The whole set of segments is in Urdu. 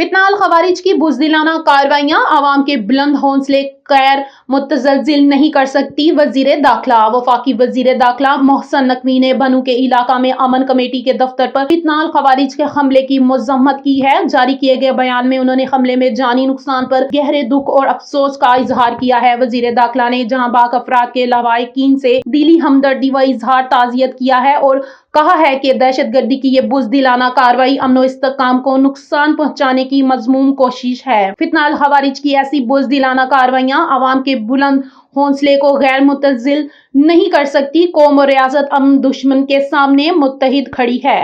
فتنہ الخوارج کی بزدلانہ کارروائیاں عوام کے بلند حوصلے غیر متزلزل نہیں کر سکتی۔ وزیر داخلہ وفاقی وزیر داخلہ محسن نقوی نے بنوں کے علاقہ میں امن کمیٹی کے دفتر پر فتنہ الخوارج کے حملے کی مذمت کی ہے۔ جاری کیے گئے بیان میں انہوں نے حملے میں جانی نقصان پر گہرے دکھ اور افسوس کا اظہار کیا ہے۔ وزیر داخلہ نے جہاں باق افراد کے لواحقین سے دلی ہمدردی و اظہار تعزیت کیا ہے اور کہا ہے کہ دہشت گردی کی یہ بزدلانہ کارروائی امن و استحکام کو نقصان پہنچانے کی مذموم کوشش ہے۔ فتنہ الخوارج کی ایسی بزدلانہ کارروائیاں عوام کے بلند حوصلے کو غیر متزلزل نہیں کر سکتی۔ قوم اور ریاست امن دشمن کے سامنے متحد کھڑی ہے۔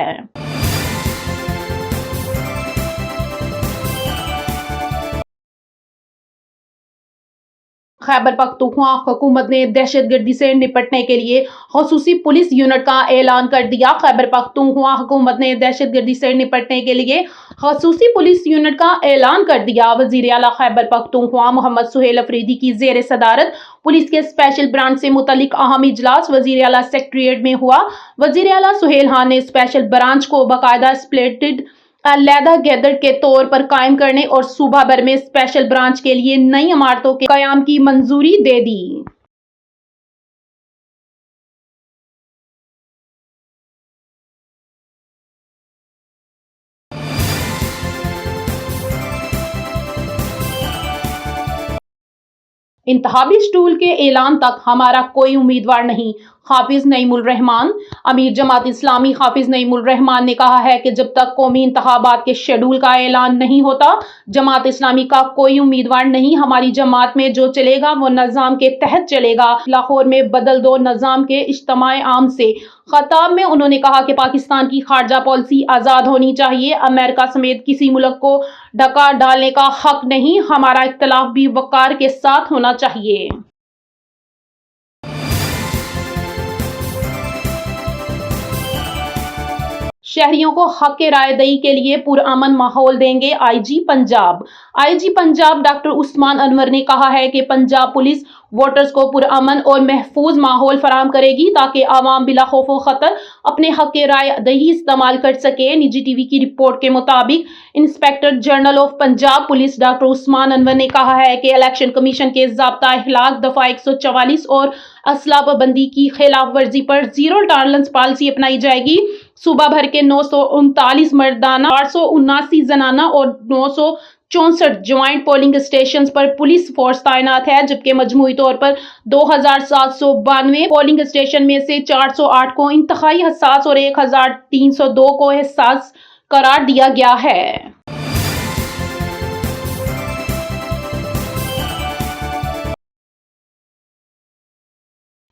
خیبر پختونخوا حکومت نے دہشت گردی سے نپٹنے کے لیے خصوصی پولیس یونٹ کا اعلان کر دیا۔ خیبر پختونخوا حکومت نے دہشت گردی سے نپٹنے کے لیے خصوصی پولیس یونٹ کا اعلان کر دیا۔ وزیر اعلیٰ خیبر پختونخوا محمد سہیل افریدی کی زیر صدارت پولیس کے اسپیشل برانچ سے متعلق اہم اجلاس وزیر اعلیٰ سیکریٹریٹ میں ہوا۔ وزیر اعلیٰ سہیل خان نے اسپیشل برانچ کو باقاعدہ اسپلٹڈ علیحدہ گیدر کے طور پر قائم کرنے اور صوبہ بھر میں اسپیشل برانچ کے لیے نئی عمارتوں کے قیام کی منظوری دے دی۔ انتخابی اسٹول کے اعلان تک ہمارا کوئی امیدوار نہیں: حافظ نعیم الرحمان۔ امیر جماعت اسلامی حافظ نعیم الرحمان نے کہا ہے کہ جب تک قومی انتخابات کے شیڈول کا اعلان نہیں ہوتا، جماعت اسلامی کا کوئی امیدوار نہیں۔ ہماری جماعت میں جو چلے گا وہ نظام کے تحت چلے گا۔ لاہور میں بدل دو نظام کے اجتماع عام سے خطاب میں انہوں نے کہا کہ پاکستان کی خارجہ پالیسی آزاد ہونی چاہیے، امریکہ سمیت کسی ملک کو ڈھکا ڈالنے کا حق نہیں۔ ہمارا اختلاف بھی وقار کے ساتھ ہونا چاہیے۔ شہریوں کو حق رائے دہی کے لیے پرامن ماحول دیں گے آئی جی پنجاب۔ آئی جی پنجاب ڈاکٹر عثمان انور نے کہا ہے کہ پنجاب پولیس ووٹرز کو پرامن اور محفوظ ماحول فراہم کرے گی تاکہ عوام بلا خوف و خطر اپنے حق رائے دہی استعمال کر سکے۔ نجی ٹی وی کی رپورٹ کے مطابق inspector general of Punjab police doctor Usman Anwar نے کہا ہے کہ الیکشن کمیشن کے ضابطہ اخلاق دفعہ 144 اور اسلحہ پابندی کی خلاف ورزی پر زیرو ٹالرنس پالیسی اپنائی جائے گی۔ صوبہ بھر کے 939 مردانہ، 879 زنانہ اور 964 جوائنٹ پولنگ اسٹیشنز پر پولیس فورس تعینات ہے، جبکہ مجموعی طور پر 2792 پولنگ اسٹیشن میں سے 408 کو انتہائی حساس اور 1302 کو حساس قرار دیا گیا ہے۔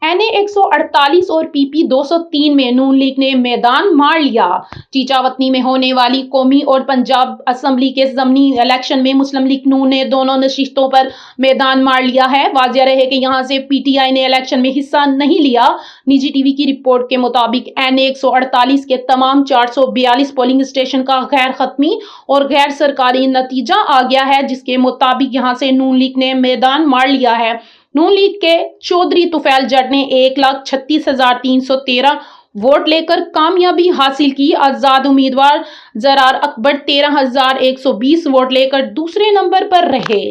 این اے 148 اور پی پی 203 میں نون لیگ نے میدان مار لیا۔ چیچا وطنی میں ہونے والی قومی اور پنجاب اسمبلی کے ضمنی الیکشن میں مسلم لیگ نون نے دونوں نشستوں پر میدان مار لیا ہے۔ واضح رہے کہ یہاں سے پی ٹی آئی نے الیکشن میں حصہ نہیں لیا۔ نجی ٹی وی کی رپورٹ کے مطابق این اے 148 کے تمام 442 پولنگ اسٹیشن کا غیر حتمی اور غیر سرکاری نتیجہ آ گیا ہے، جس کے مطابق یہاں سے نون لیگ نے میدان مار لیا ہے۔ نون لیگ کے چودھری طفیل جٹ نے 1,36,313 ووٹ لے کر کامیابی حاصل کی۔ آزاد امیدوار زرار اکبر 13,120 ووٹ لے کر دوسرے نمبر پر رہے۔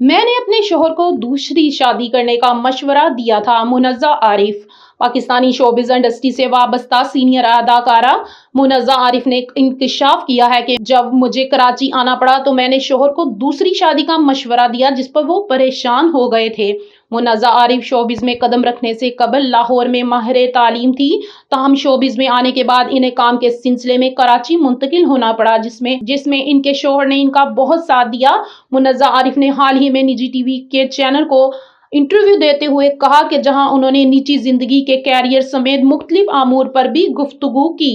میں نے اپنے شوہر کو دوسری شادی کرنے کا مشورہ دیا تھا: منزہ عارف۔ پاکستانی شوبز انڈسٹری سے وابستہ سینئر اداکارہ منزہ عارف نے انکشاف کیا ہے کہ جب مجھے کراچی آنا پڑا تو میں نے شوہر کو دوسری شادی کا مشورہ دیا، جس پر وہ پریشان ہو گئے تھے۔ منزہ عارف شوبز میں قدم رکھنے سے قبل لاہور میں ماہر تعلیم تھی، تاہم شوبز میں آنے کے بعد انہیں کام کے سلسلے میں کراچی منتقل ہونا پڑا، جس میں ان کے شوہر نے ان کا بہت ساتھ دیا۔ منزہ عارف نے حال ہی میں نجی ٹی وی کے چینل کو انٹرویو دیتے ہوئے کہا کہ جہاں انہوں نے نجی زندگی کے کیریئر سمیت مختلف امور پر بھی گفتگو کی۔